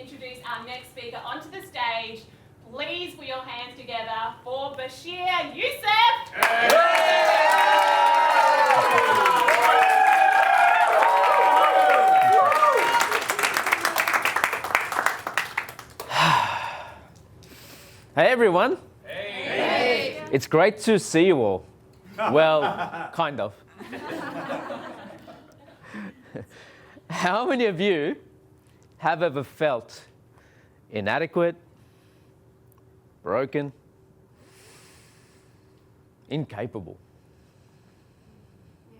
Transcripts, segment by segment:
introduce our next speaker onto the stage. Please put your hands together for Bashir Youssef. Hey everyone. Hey. It's great to see you all. Well, kind of. How many of you have ever felt inadequate, broken, incapable? Yeah.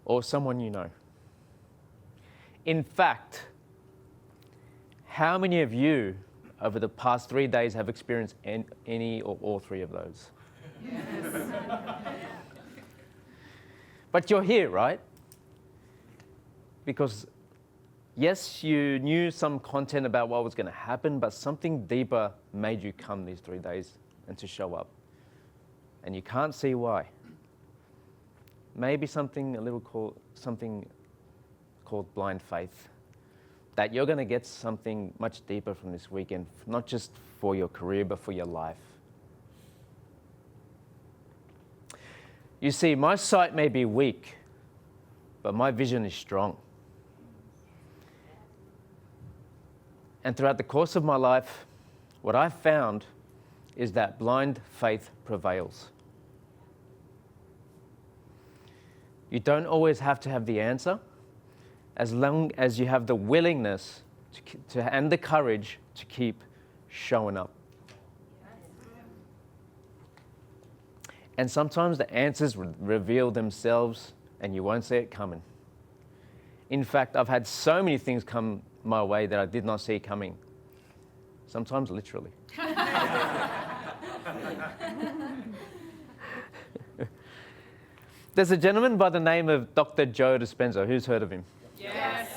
Or someone you know? In fact, how many of you over the past 3 days have experienced any or all three of those? Yes. But you're here, right? Because yes, you knew some content about what was going to happen, but something deeper made you come these 3 days and to show up. And you can't see why. Maybe something called blind faith. That you're going to get something much deeper from this weekend, not just for your career, but for your life. You see, my sight may be weak, but my vision is strong. And throughout the course of my life, what I've found is that blind faith prevails. You don't always have to have the answer, as long as you have the willingness and the courage to keep showing up. And sometimes the answers reveal themselves and you won't see it coming. In fact, I've had so many things come my way that I did not see coming. Sometimes literally. There's a gentleman by the name of Dr. Joe Dispenza. Who's heard of him? Yes.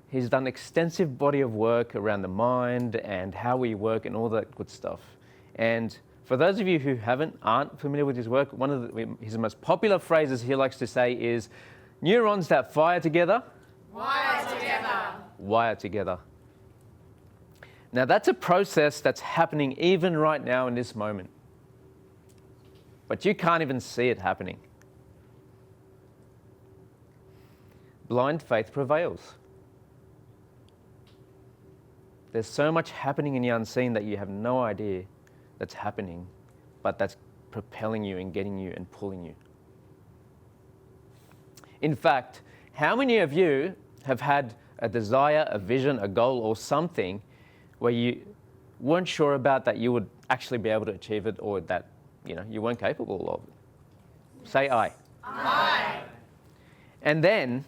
He's done extensive body of work around the mind and how we work and all that good stuff. And for those of you who aren't familiar with his work, one of his most popular phrases he likes to say is, neurons that fire together, Wire together. wire together. Now that's a process that's happening even right now in this moment. But you can't even see it happening. Blind faith prevails. There's so much happening in the unseen that you have no idea that's happening, but that's propelling you and getting you and pulling you. In fact, how many of you have had a desire, a vision, a goal, or something where you weren't sure about that you would actually be able to achieve it, or that you weren't capable of it? Say aye. Aye. And then,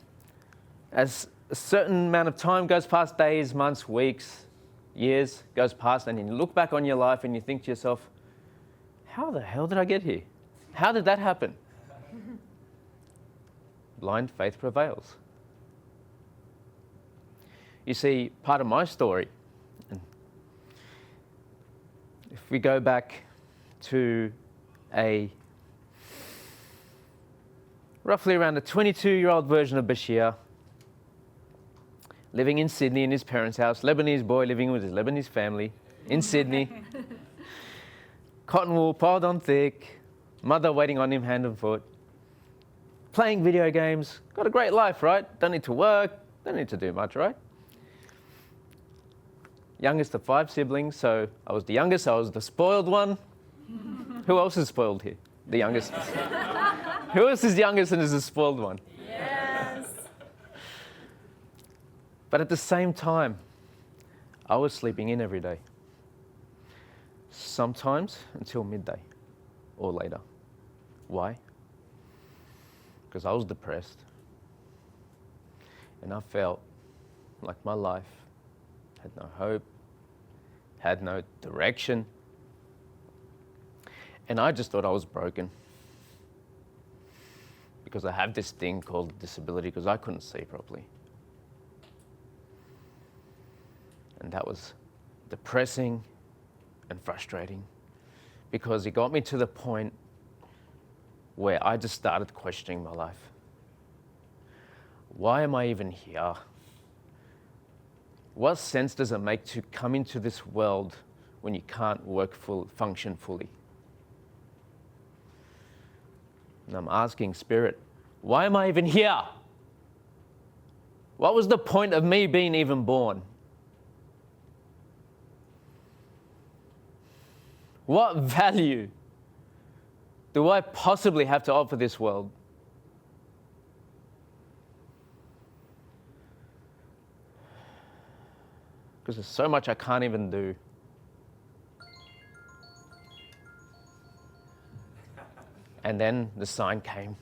as a certain amount of time goes past, days, months, weeks, years goes past, and you look back on your life and you think to yourself, how the hell did I get here? How did that happen? Blind faith prevails. You see, part of my story, if we go back to roughly around a 22-year-old version of Bashir, living in Sydney in his parents' house, Lebanese boy living with his Lebanese family in Sydney. Cotton wool piled on thick, mother waiting on him hand and foot. Playing video games, got a great life, right? Don't need to work, don't need to do much, right? Youngest of 5 siblings, so I was the youngest, I was the spoiled one. Who else is spoiled here? The youngest. Who else is youngest and is the spoiled one? Yes. But at the same time, I was sleeping in every day. Sometimes until midday or later. Why? Because I was depressed. And I felt like my life had no hope, had no direction. And I just thought I was broken. Because I have this thing called disability, because I couldn't see properly. And that was depressing and frustrating, because it got me to the point where I just started questioning my life. Why am I even here? What sense does it make to come into this world when you can't function fully? And I'm asking Spirit, why am I even here? What was the point of me being even born? What value do I possibly have to offer this world? Because there's so much I can't even do. And then the sign came.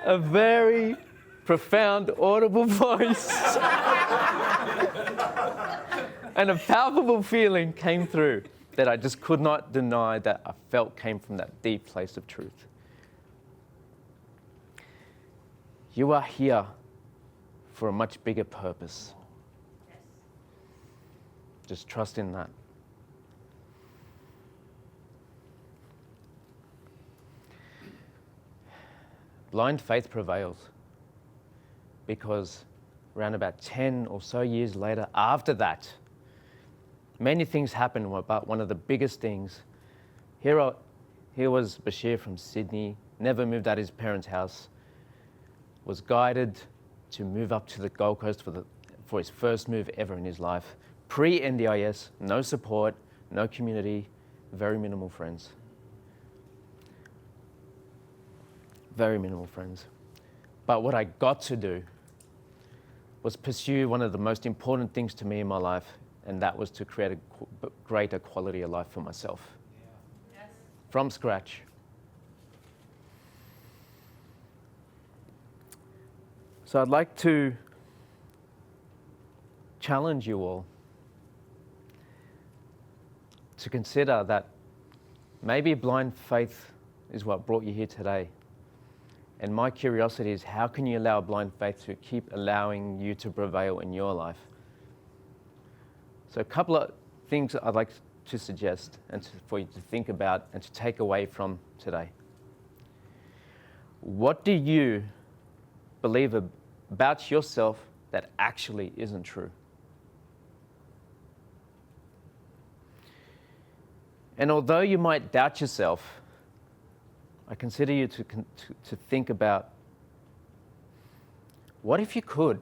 A very profound, audible voice and a palpable feeling came through that I just could not deny, that I felt came from that deep place of truth. You are here for a much bigger purpose. Just trust in that. Blind faith prevails because around about 10 or so years later, after that, many things happened, but one of the biggest things, here was Bashir from Sydney, never moved out of his parents' house, was guided to move up to the Gold Coast for his first move ever in his life. Pre-NDIS, no support, no community, very minimal friends. Very minimal friends. But what I got to do was pursue one of the most important things to me in my life, and that was to create a greater quality of life for myself. Yeah. Yes. From scratch. So I'd like to challenge you all to consider that maybe blind faith is what brought you here today. And my curiosity is, how can you allow blind faith to keep allowing you to prevail in your life? So a couple of things I'd like to suggest and for you to think about and to take away from today. What do you believe about yourself that actually isn't true? And although you might doubt yourself, I consider you to think about, what if you could?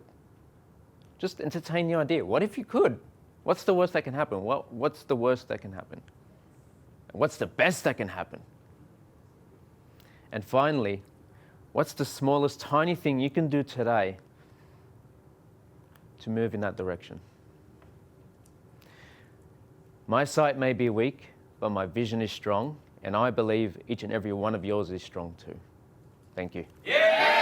Just entertain the idea. What if you could? What's the worst that can happen? What's the worst that can happen? What's the best that can happen? And finally, what's the smallest tiny thing you can do today to move in that direction? My sight may be weak, but my vision is strong. And I believe each and every one of yours is strong too. Thank you. Yeah!